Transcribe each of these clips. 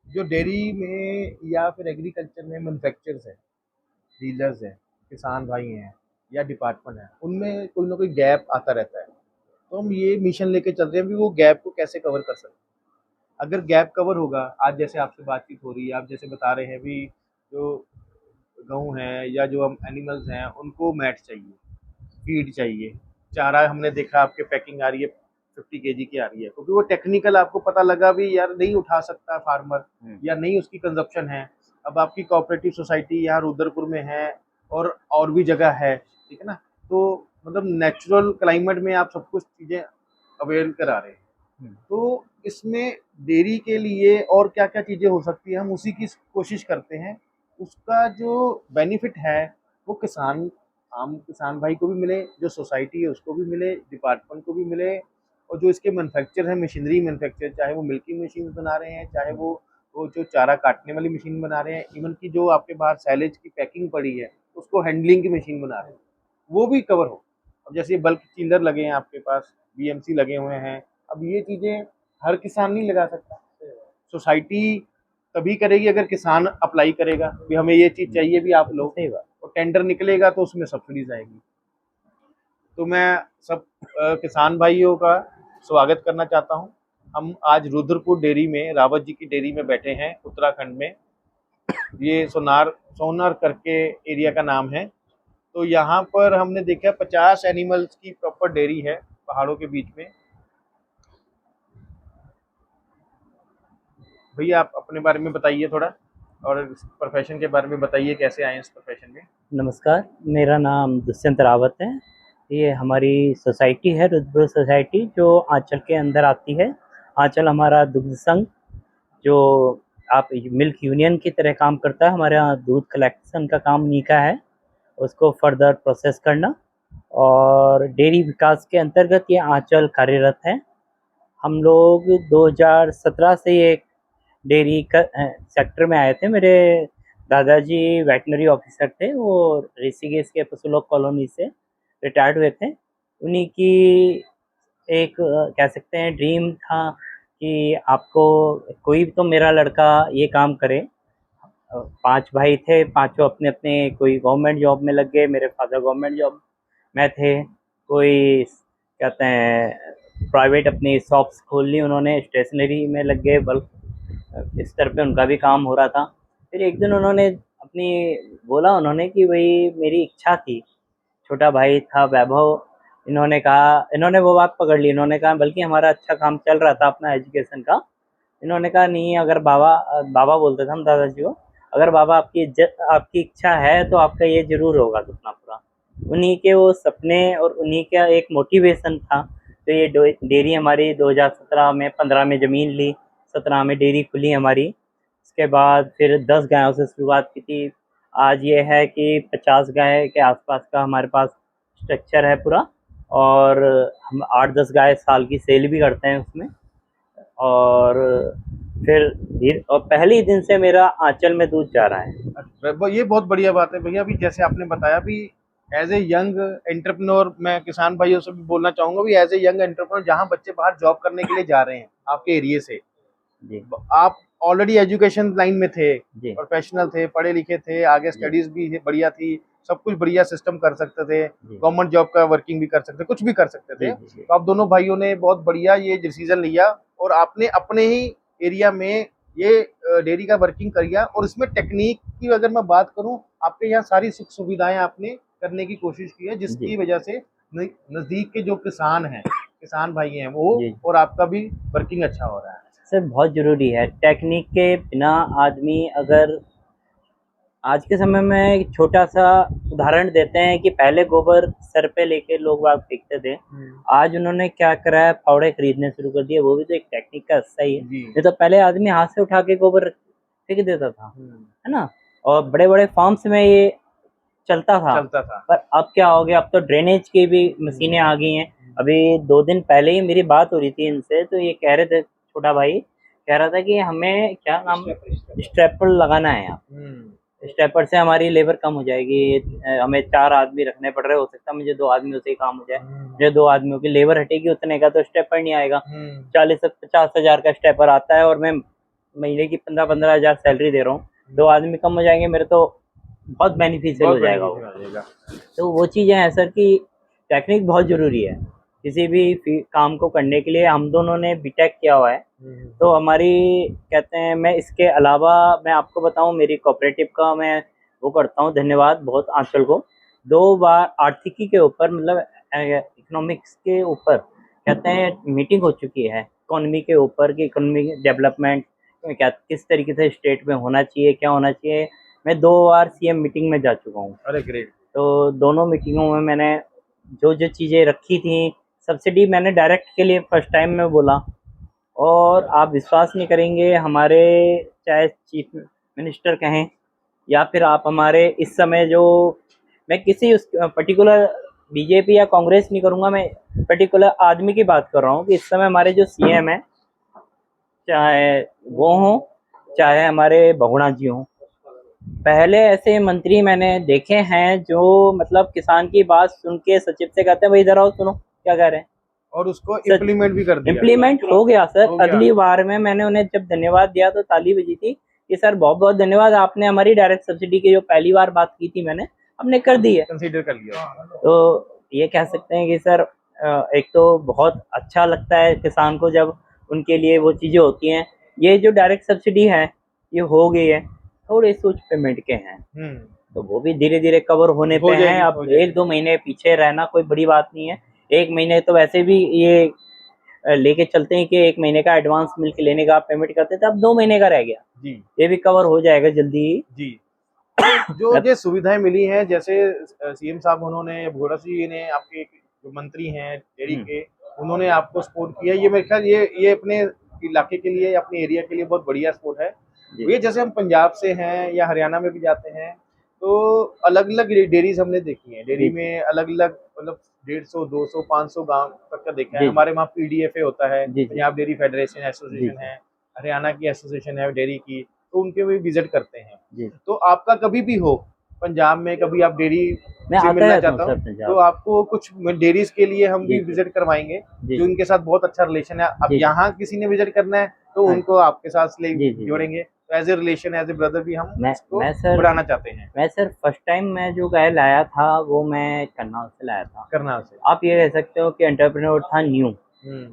जो डेयरी में या फिर एग्रीकल्चर में मैन्युफैक्चरर्स हैं, डीलर्स हैं, किसान भाई हैं या डिपार्टमेंट है, उनमें कोई ना कोई गैप आता रहता है। तो हम ये मिशन लेके चल रहे हैं भी वो गैप को कैसे कवर कर सकते हैं। अगर गैप कवर होगा, आज जैसे आपसे बातचीत हो रही है, आप जैसे बता रहे हैं भी जो गेहूँ हैं या जो हम एनिमल्स हैं उनको मैट चाहिए, फीड चाहिए, चारा हमने देखा आपके पैकिंग आ रही है 50 kg की आ रही है, क्योंकि वो टेक्निकल आपको पता लगा भी यार नहीं उठा सकता फार्मर या नहीं उसकी कंजप्शन है। अब आपकी कोऑपरेटिव सोसाइटी यहाँ रुद्रपुर में है और भी जगह है, ठीक है ना। तो मतलब नेचुरल क्लाइमेट में आप सब कुछ चीज़ें अवेल करा रहे हैं। तो इसमें डेयरी के लिए और क्या क्या चीज़ें हो सकती है, हम उसी की कोशिश करते हैं। उसका जो बेनिफिट है वो किसान, आम किसान भाई को भी मिले, जो सोसाइटी है उसको भी मिले, डिपार्टमेंट को भी मिले, और जो इसके मैन्युफैक्चर है, मशीनरी मैन्युफैक्चर, चाहे वो मिल्किंग मशीन बना रहे हैं, चाहे वो जो चारा काटने वाली मशीन बना रहे हैं, इवन की जो आपके बाहर सैलेज की पैकिंग पड़ी है उसको हैंडलिंग की मशीन बना रहे हैं, वो भी कवर हो। अब जैसे बल्क चिल्लर लगे हैं आपके पास, बीएमसी लगे हुए हैं, अब ये चीज़ें हर किसान नहीं लगा सकता। सोसाइटी तभी करेगी अगर किसान अप्लाई करेगा कि हमें ये चीज़ चाहिए भी आप लो, सही बात। और टेंडर निकलेगा तो उसमें सब्सिडीज आएगी। तो मैं सब किसान भाइयों का स्वागत करना चाहता हूँ। हम आज रुद्रपुर डेयरी में, रावत जी की डेयरी में बैठे हैं, उत्तराखंड में। ये सोनार करके एरिया का नाम है। तो यहाँ पर हमने देखा 50 एनिमल्स की प्रॉपर डेयरी है पहाड़ों के बीच में। भैया आप अपने बारे में बताइए थोड़ा, और इस प्रोफेशन के बारे में बताइए, कैसे आए इस प्रोफेशन में। नमस्कार, मेरा नाम दुष्यंत रावत है। ये हमारी सोसाइटी है, रुद्रपुर सोसाइटी, जो आंचल के अंदर आती है। आंचल हमारा दुग्ध संघ, जो आप मिल्क यूनियन की तरह काम करता है। हमारे यहाँ दूध कलेक्शन का काम नीका है, उसको फर्दर प्रोसेस करना, और डेयरी विकास के अंतर्गत ये आंचल कार्यरत है। हम लोग 2017 से ये डेयरी का सेक्टर में आए थे। मेरे दादाजी वेटनरी ऑफिसर थे, वो ऋषिकेश के पशुलोक कॉलोनी से रिटायर्ड हुए थे। उन्हीं की एक कह सकते हैं ड्रीम था कि आपको कोई तो मेरा लड़का ये काम करे। 5 भाई थे, पांचों अपने अपने, कोई गवर्नमेंट जॉब में लग गए, मेरे फादर गवर्नमेंट जॉब में थे, कोई कहते हैं प्राइवेट अपनी शॉप्स खोल ली उन्होंने, स्टेशनरी में लग गए, बल्कि इस तरह पे उनका भी काम हो रहा था। फिर एक दिन उन्होंने अपनी बोला, उन्होंने कि भाई मेरी इच्छा थी, छोटा भाई था वैभव, इन्होंने कहा, इन्होंने वो बात पकड़ ली। इन्होंने कहा, बल्कि हमारा अच्छा काम चल रहा था अपना एजुकेशन का। इन्होंने कहा नहीं, अगर बाबा, बाबा बोलते थे हम दादाजी को, अगर बाबा आपकी इच्छा है तो आपका ये जरूर होगा सपना पूरा। उन्हीं के वो सपने और उन्हीं का एक मोटिवेशन था। तो ये डेयरी हमारी 2017 में, 15 में ज़मीन ली, 17 में डेयरी खुली हमारी। उसके बाद फिर 10 गायों से शुरुआत की थी। आज ये है कि 50 गाय के आसपास का हमारे पास स्ट्रक्चर है पूरा, और हम 8-10 गाय साल की सेल भी करते हैं उसमें। और फिर और पहले ही दिन से मेरा आंचल में दूध जा रहा है। ये बहुत बढ़िया बात है भैया। अभी जैसे आपने बताया भी, एज ए यंग एंटरप्रेन्योर, मैं किसान भाइयों से भी बोलना चाहूंगा भी, एज ए यंग एंटरप्रेन्योर, जहाँ बच्चे बाहर जॉब करने के लिए जा रहे हैं आपके एरिया से, जी आप ऑलरेडी एजुकेशन लाइन में थे, जी प्रोफेशनल थे, पढ़े लिखे थे, आगे जी स्टडीज भी बढ़िया थी, सब कुछ बढ़िया सिस्टम कर सकते थे, जी गवर्नमेंट जॉब का वर्किंग भी कर सकते, कुछ भी कर सकते जी थे। जी जी तो आप दोनों भाइयों ने बहुत बढ़िया ये डिसीजन लिया, और आपने अपने ही एरिया में ये डेयरी का वर्किंग किया। और इसमें टेक्निक की अगर मैं बात करूं, आपके यहाँ सारी सुख सुविधाएं आपने करने की कोशिश की है, जी जिसकी वजह से नज़दीक के जो किसान हैं, किसान भाई हैं वो, जी और आपका भी वर्किंग अच्छा हो रहा है। सर, बहुत ज़रूरी है। टेक्निक के बिना आदमी, अगर आज के समय में एक छोटा सा उदाहरण देते हैं कि पहले गोबर सर पे लेके लोग बाग फेंकते थे। आज उन्होंने क्या करा है, फावड़े खरीदने शुरू कर दिए। वो भी तो एक टेक्निक का हिस्सा ही है। जी। नहीं तो पहले आदमी हाथ से उठा के गोबर फेंक देता था, है ना। और बड़े बड़े फार्म्स में ये चलता था। चलता था। पर अब क्या हो गया, अब तो ड्रेनेज की भी मशीनें आ गई हैं। अभी 2 दिन पहले ही मेरी बात हो रही थी इनसे, तो ये कह रहे थे, छोटा भाई कह रहा था कि हमें क्या नाम, स्टेपर लगाना है यहाँ। स्टेपर से हमारी लेबर कम हो जाएगी। हमें 4 आदमी रखने पड़ रहे, हो सकता है मुझे 2 आदमियों से ही काम हो जाए। मुझे 2 आदमियों की लेबर हटेगी, उतने का तो स्टेपर नहीं आएगा। 40 से 50 हज़ार का स्टेपर आता है, और मैं महीने की 15-15 हज़ार सैलरी दे रहा हूँ, 2 आदमी कम हो जाएंगे मेरे तो बहुत बेनिफिशियल हो बहुत जाएगा वो। बेनिफिशियल आ जाएगा। तो वो चीज़ें हैं सर कि टेक्निक बहुत ज़रूरी है किसी भी काम को करने के लिए। हम दोनों ने बीटेक किया हुआ है, तो हमारी कहते हैं, मैं इसके अलावा मैं आपको बताऊं, मेरी कोऑपरेटिव का मैं वो करता हूं, धन्यवाद बहुत आंचल को। 2 बार आर्थिकी के ऊपर, मतलब इकोनॉमिक्स के ऊपर कहते हैं मीटिंग हो चुकी है, इकोनॉमी के ऊपर कि इकोनॉमी डेवलपमेंट क्या किस तरीके से स्टेट में होना चाहिए, क्या होना चाहिए। मैं 2 बार सीएम मीटिंग में जा चुका हूँ। अरे ग्रेट। तो दोनों मीटिंगों में मैंने जो जो चीज़ें रखी थी, सब्सिडी मैंने डायरेक्ट के लिए फर्स्ट टाइम में बोला। और आप विश्वास नहीं करेंगे, हमारे चाहे चीफ मिनिस्टर कहें या फिर आप हमारे इस समय जो, मैं किसी उस पर्टिकुलर बीजेपी या कांग्रेस नहीं करूँगा, मैं पर्टिकुलर आदमी की बात कर रहा हूँ कि इस समय हमारे जो सीएम हैं, चाहे वो हों चाहे हमारे बहुगुणा जी हों, पहले ऐसे मंत्री मैंने देखे हैं जो मतलब किसान की बात सुन के सचिव से कहते हैं भाई इधर आओ सुनो क्या कह रहे हैं, और उसको इम्प्लीमेंट भी कर दिया। इम्प्लीमेंट हो गया सर। हो गया। अगली बार में मैंने उन्हें जब धन्यवाद दिया तो ताली बजी थी कि सर बहुत बहुत धन्यवाद, आपने हमारी डायरेक्ट सब्सिडी की जो पहली बार बात की थी मैंने, हमने कर दी है, कंसीडर कर लिया। तो ये कह सकते हैं कि सर एक तो बहुत अच्छा लगता है किसान को जब उनके लिए वो चीज़ें होती हैं। ये जो डायरेक्ट सब्सिडी है ये हो गई है, थोड़े कुछ पेमेंट के हैं, तो वो भी धीरे धीरे कवर होने पे हैं। अब 1-2 महीने पीछे रहना कोई बड़ी बात नहीं है, 1 महीने तो वैसे भी ये लेके चलते हैं कि 1 महीने का एडवांस मिल्क लेने का आप पेमेंट करते थे, अब 2 महीने का रह गया जी, ये भी कवर हो जाएगा जल्दी ही जी। जो ये सुविधाएं मिली हैं, जैसे सीएम साहब उन्होंने, भगोड़ा जी ने, आपके जो मंत्री हैं डेयरी के, उन्होंने आपको सपोर्ट किया, ये मेरे ख्याल ये अपने इलाके के लिए, अपने एरिया के लिए बहुत बढ़िया सपोर्ट है। ये जैसे हम पंजाब से हैं या हरियाणा में भी जाते हैं तो अलग अलग डेयरीज हमने देखी हैं, डेयरी में अलग अलग मतलब 150, 200, 500 गांव तक का देखा है। हमारे वहाँ पीडीएफए होता है, पंजाब डेयरी फेडरेशन एसोसिएशन है, हरियाणा की एसोसिएशन है डेयरी की, तो उनके भी विजिट करते हैं। तो आपका कभी भी हो पंजाब में, कभी आप डेयरी से मिलना चाहता हूँ तो आपको कुछ डेयरीज के लिए हम भी विजिट करवाएंगे, जो इनके साथ बहुत अच्छा रिलेशन है। अब यहाँ किसी ने विजिट करना है तो उनको आपके साथ जोड़ेंगे, as a relation, as a brother भी हम इसको बढ़ाना चाहते हैं। मैं सर फर्स्ट टाइम मैं जो गाय लाया था वो मैं करनाल से लाया था। करनाल से आप ये कह सकते हो कि एंटरप्रेन्योर था न्यू,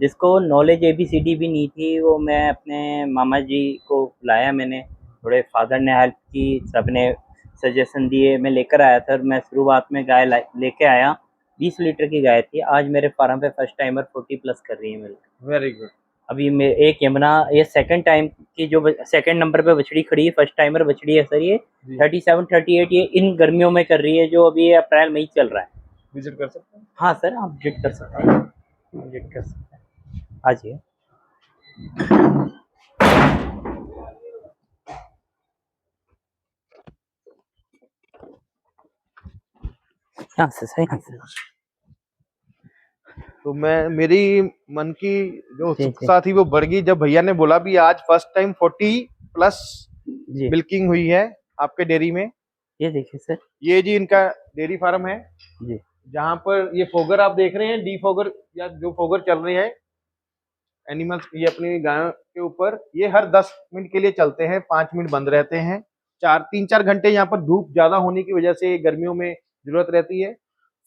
जिसको नॉलेज ABCD भी नहीं थी, वो मैं अपने मामा जी को लाया, मैंने थोड़े फादर ने हेल्प की, सबने सजेशन दिए, मैं लेकर आया था। मैं शुरुआत में गाय लेके आया, 20 लीटर की गाय थी, आज मेरे फार्म पे फर्स्ट टाइमर 40+ कर रही है मिल्क। Very good. अभी मैं एक यमुना, ये सेकंड टाइम की जो सेकंड नंबर पे बछड़ी खड़ी है, फर्स्ट टाइमर बछड़ी है सर, ये 37-38 ये इन गर्मियों में कर रही है, जो अभी अप्रैल मई चल रहा है। विजिट कर सकते हैं? हाँ सर आप विजिट कर सकते हैं, विजिट कर सकते हैं, आ जाइए। यहाँ से सर, यहाँ से। तो मेरी मन की जो उत्सुकता थी वो बढ़ गई जब भैया ने बोला भी आज फर्स्ट टाइम 40+ मिल्किंग हुई है आपके डेयरी में। ये देखिए सर, ये जी इनका डेयरी फार्म है जी, जहाँ पर ये फोगर आप देख रहे हैं, डी फोगर या जो फोगर चल रहे हैं एनिमल्स, ये अपनी गायों के ऊपर, ये हर 10 मिनट के लिए चलते हैं, 5 मिनट बंद रहते हैं। 3-4 घंटे यहाँ पर धूप ज्यादा होने की वजह से गर्मियों में जरूरत रहती है।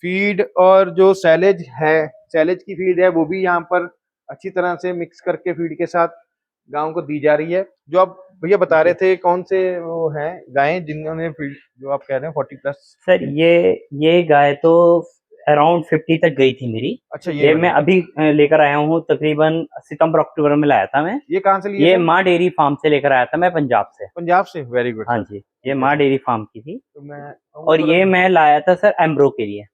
फीड और जो सैलेज है, सैलेज की फीड है वो भी यहाँ पर अच्छी तरह से मिक्स करके फीड के साथ गांव को दी जा रही है। जो आप भैया बता रहे थे कौन से वो हैं गायें जिन्होंने फीड, जो आप कह रहे हैं 40+? सर ये गाय तो अराउंड 50 तक गई थी मेरी। अच्छा, ये मैं अभी लेकर आया हूँ, तकरीबन सितंबर अक्टूबर में लाया था मैं। ये कहाँ से लिया? ये माँ डेयरी फार्म से लेकर आया था मैं, पंजाब से। पंजाब से, वेरी गुड। हाँ जी, ये माँ डेयरी फार्म की थी। तो मैं और ये मैं लाया था सर एम्ब्रो के लिए।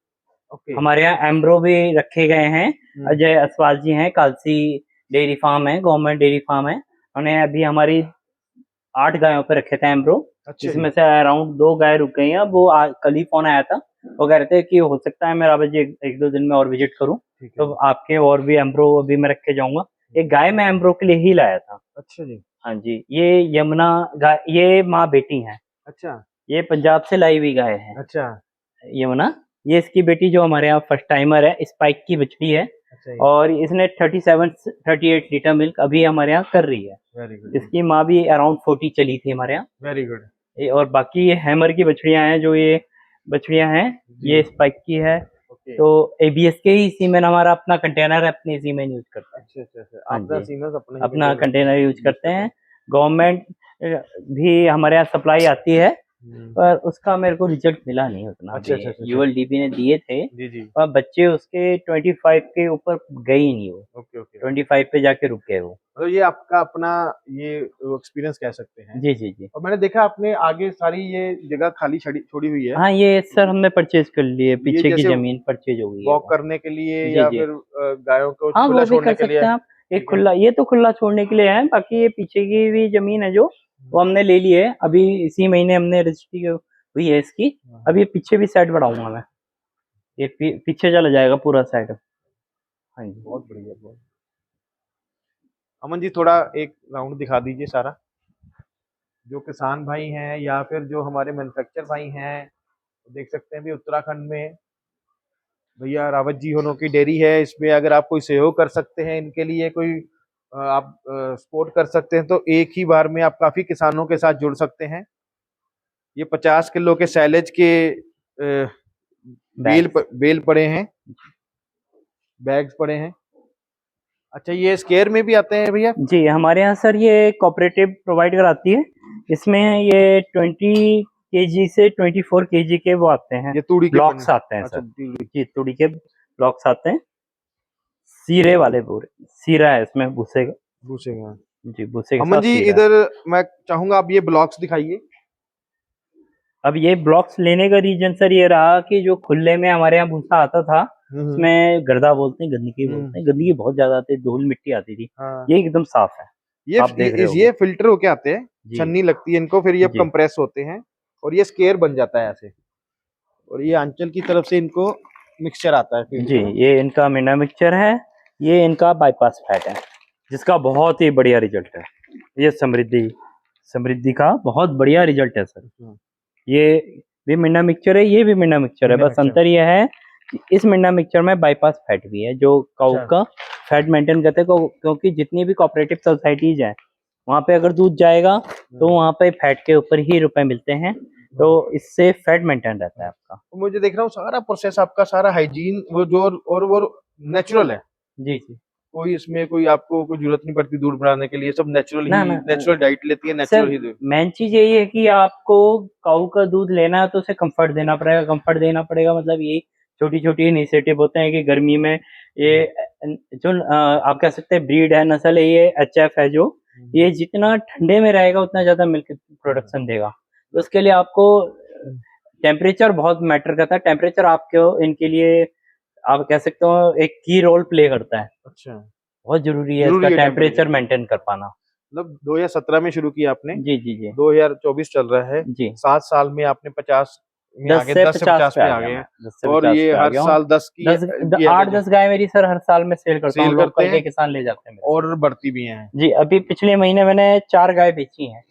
हमारे यहाँ एम्ब्रो भी रखे गए हैं, अजय असवाल जी हैं, कालसी डेयरी फार्म है, गवर्नमेंट डेयरी फार्म है, उन्हें अभी हमारी 8 गायों पे रखे थे एम्ब्रो। अच्छा, जिसमें से अराउंड 2 गाय रुक गई हैं। वो कल ही फोन आया था, वो कह रहे थे कि हो सकता है मैं रावत जी 1-2 दिन में और विजिट करूं, तो आपके और भी एम्ब्रो अभी मैं रख के जाऊंगा। एक गाय मैं एम्ब्रो के लिए ही लाया था। अच्छा जी। हाँ जी, ये यमुना गाय, ये माँ बेटी है। अच्छा, ये पंजाब से लाई हुई गाय है। अच्छा, यमुना, ये इसकी बेटी जो हमारे यहाँ फर्स्ट टाइमर है, स्पाइक की बछड़ी है। अच्छा ये और इसने 37-38 लीटर मिल्क अभी हमारे यहाँ कर रही है। वेरी गुड, इसकी माँ भी अराउंड 40 चली थी हमारे यहाँ। Very good. और बाकी ये हैमर की बछड़ियां हैं, जो ये बछड़ियां हैं जी ये स्पाइक की है। ओके। तो एबीएस के ही सीमेन, हमारा अपना कंटेनर है, अपने सीमेन यूज करते हैं। अच्छा अच्छा अच्छा, हाँ अपना जी, सीमेंस अपने ही अपना कंटेनर कंटेनर यूज यूज करते करते हैं। हैं। गवर्नमेंट भी हमारे यहाँ सप्लाई आती है, हम्म, पर उसका मेरे को रिजल्ट मिला नहीं उतना। अच्छा अभी अच्छा अच्छा अच्छा, यूएलडीपी ने दिए थे, जी जी, पर बच्चे उसके 25 के ऊपर गए ही नहीं, वो ओके ओके। 25 पे जाके रुक गए वो। मतलब ये आपका अपना ये एक्सपीरियंस कह सकते हैं। जी जी जी। और मैंने देखा आपने आगे सारी ये जगह खाली छोड़ी हुई है, हाँ, ये सर हमने परचेज कर लिए, ये पीछे की जैसे जमीन परचेज हो गई है वॉक वो। करने के लिए जी या जी। फिर गायों को हाँ, खुला वो भी छोड़ने कर के लिए? सकते हैं आप। एक ठीक है। खुला, ये तो खुला छोड़ने के लिए है, बाकी ये पीछे की भी जमीन है जो, वो हमने ले ली है। अभी इसी महीने हमने रजिस्ट्री हुई है इसकी। अभी ये पीछे भी साइड बढ़ाऊंगा मैं, ये पीछे चला जाएगा पूरा साइड। हाँ जी। बहुत बढ़िया, बहुत। अमन जी थोड़ा एक राउंड दिखा दीजिए सारा, जो किसान भाई हैं या फिर जो हमारे मैन्युफैक्चर भाई हैं, देख सकते हैं भी उत्तराखंड में भैया रावत जी होनों की डेयरी है। इसमें अगर आप कोई सहयोग कर सकते हैं, इनके लिए कोई आप सपोर्ट कर सकते हैं, तो एक ही बार में आप काफी किसानों के साथ जुड़ सकते हैं। ये 50 किलो के सैलेज के बैग्स। बेल पड़े हैं, बैग्स पड़े हैं। अच्छा ये स्केयर में भी आते हैं भैया? जी, हमारे यहाँ सर ये कोऑपरेटिव प्रोवाइड कराती है। इसमें ये 20 kg से 24 kg के वो आते हैं, ये तूड़ी के ब्लॉक्स पन्ने? आते हैं अच्छा सर। तूड़ी। जी, तूड़ी के ब्लॉक्स आते हैं, सीरे वाले पूरे। सीरा है इसमें भूसे का। भूसे में। जी, भूसे के अमन साथ जी सीरा है। इधर मैं चाहूंगा आप ये ब्लॉक्स दिखाइए। अब ये ब्लॉक्स लेने का रीजन सर ये रहा कि जो खुले में हमारे यहाँ भूसा आता था, हम्म उसमें गर्दा बोलते हैं, गंदगी हम्म, बोलते हैं, गंदगी बहुत ज्यादा आती, धूल मिट्टी आती थी। हाँ। ये एकदम साफ है, आप देख रहे होगे। ये फिल्टर होके आते हैं, जी छन्नी लगती है इनको, फिर ये जी कंप्रेस होते हैं और ये स्केयर बन जाता है ऐसे, और ये आंचल की तरफ से इनको मिक्सचर आता है फिर जी। ये इनका मिना मिक्सचर है, ये इनका बाईपास फैट है, जिसका बहुत ही बढ़िया रिजल्ट है। ये समृद्धि समृद्धि का बहुत बढ़िया रिजल्ट है सर। ये भी मिना मिक्सचर है, ये भी मिना मिक्सचर है, मिना बस मिक्सचर। अंतर यह है कि इस मिना मिक्सचर में बाईपास फैट भी है, जो काऊ अच्छा। का फैट मेंटेन करते हैं। क्योंकि जितनी भी कोऑपरेटिव सोसाइटीज हैं, वहाँ पे अगर दूध जाएगा तो वहाँ पे फैट के ऊपर ही रुपए मिलते हैं, तो इससे फैट मेंटेन रहता है आपका। तो मुझे देख रहा हूँ सारा प्रोसेस आपका सारा हाइजीन वो जो और वो नेचुरल है। जी जी। कोई इसमें कोई आपको कोई जरूरत नहीं पड़ती दूध बढ़ाने के लिए, सब नेचुरल ना ही, ना नेचुरल डाइट लेती है, सर, नेचुरल ही दूध। मेन चीज यही है कि आपको काऊ का दूध लेना है तो उसे कंफर्ट देना पड़ेगा। कंफर्ट देना पड़ेगा मतलब यही छोटी छोटी इनिशिएटिव होते हैं कि गर्मी में ये जो आप कह सकते हैं ब्रीड है, नस्ल है, ये एचएफ है, जो ये जितना ठंडे में रहेगा उतना ज्यादा मिल्क प्रोडक्शन देगा। तो उसके लिए आपको टेम्परेचर बहुत मैटर करता है। टेम्परेचर आपको इनके लिए आप कह सकते हो एक की रोल प्ले करता है। अच्छा, बहुत जरूरी है इसका जरूरी है टेम्परेचर टेम्परेचर। मेंटेन कर पाना। मतलब 2017 में शुरू किया आपने, जी जी जी 2024 चल रहा है, जी। 7 साल में आपने 50 में आ 10 गए, से 10 से 50 50 पे पे आ आ गया गए मैं, हैं। 10 से और 50 ये पे आ हर गया हूँ। साल 10 की 10 ये एवरेज 8-10 गाय मेरी सर हर साल में सेल करता हूँ, सेल करते लोकल के हैं, किसान ले जाते हैं मेरे से। और बढ़ती भी हैं। जी, अभी पिछले महीने मैंने 4 गाय बेची हैं,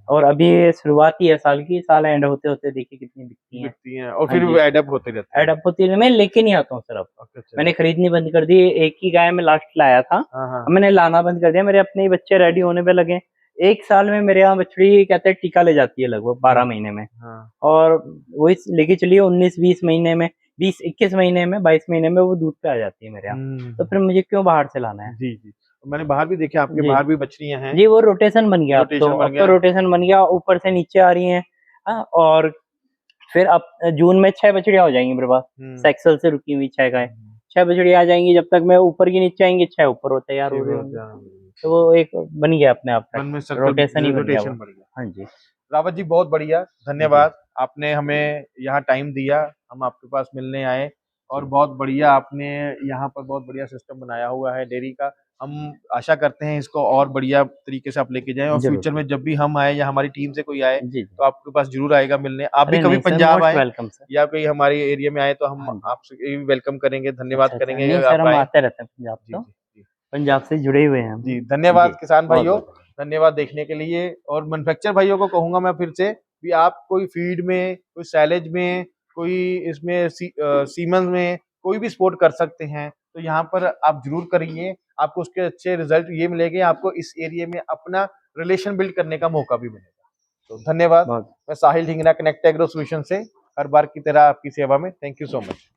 और अभी ये शुरुआत ही है साल की, साल एंड होते होते देखिए कितनी बिकती हैं। बिकती हैं और हाँ फिर जी, एडअप होते रहते एड हैं। अप होती है। मैं लेके नहीं आता हूँ सर अब, अच्छा अच्छा। मैंने खरीदनी बंद कर दी। एक ही गाय में लास्ट लाया था, हाँ हाँ अब मैंने लाना बंद कर दिया। मेरे अपने ही बच्चे रेडी होने पे लगे। एक साल में मेरे यहाँ बछड़ी कहते हैं टीका ले जाती है लगभग 12 महीने में, हाँ। और वही लेके चलिए 19-20 महीने में, 20-21 महीने में, 22 महीने में वो दूध पे आ जाती है मेरे यहाँ। तो फिर मुझे क्यों बाहर से लाना है। जी जी, तो मैंने बाहर भी देखे आपके, जी बाहर भी बछड़ियां हैं। जी, वो रोटेशन बन गया। रोटेशन बन अब तो गया। रोटेशन बन गया, ऊपर से नीचे आ रही हैं। हाँ, और फिर अब जून में 6 बछड़ियां हो जाएंगी मेरे पास, सेक्सल से रुकी हुई 6 गाय। 6 बछड़ियां आ जाएंगी, जब तक मैं ऊपर की नीचे आएंगी 6 ऊपर हो तैयार हो रहे होंगे। तो वो एक बन गया अपने आप मन में का, सर्कल, रोटेशन ही बन गया वो। रोटेशन बढ़ गया। हाँ जी रावत जी बहुत बढ़िया, जी धन्यवाद। आपने हमें यहाँ टाइम दिया, हम आपके पास मिलने आए, और जी। बहुत बढ़िया आपने यहाँ पर बहुत बढ़िया सिस्टम बनाया हुआ है डेयरी का। हम आशा करते हैं इसको और बढ़िया तरीके से आप लेके जाएं, और जरूर फ्यूचर में जब भी हम आए या हमारी टीम से कोई आए जी जी। तो आपके पास जरूर आएगा मिलने। आप भी अरे कभी नहीं सर, पंजाब मोस्ट आए वेलकम सर। या कोई हमारे एरिया में आए तो हम हाँ जी। आपसे वेलकम करेंगे, धन्यवाद अच्छा अच्छा, करेंगे नहीं अगर सर, आप हम आए। आते रहते हैं पंजाब, जी तो जी जी पंजाब से जुड़े हुए हैं हम। जी, धन्यवाद जी, किसान बहुत भाइयों, बहुत धन्यवाद देखने के लिए। और मैन्युफैक्चर भाइयों को कहूंगा मैं फिर से भी, आप कोई फीड में, कोई सैलेज में, कोई इसमें सीमन में कोई भी सपोर्ट कर सकते हैं। तो यहाँ पर आप जरूर करिए, आपको उसके अच्छे रिजल्ट ये मिलेंगे, आपको इस एरिया में अपना रिलेशन बिल्ड करने का मौका भी मिलेगा। तो धन्यवाद। बहुत मैं साहिल ढींगरा, कनेक्ट एग्रो सॉल्यूशन से हर बार की तरह आपकी सेवा में। Thank you so much.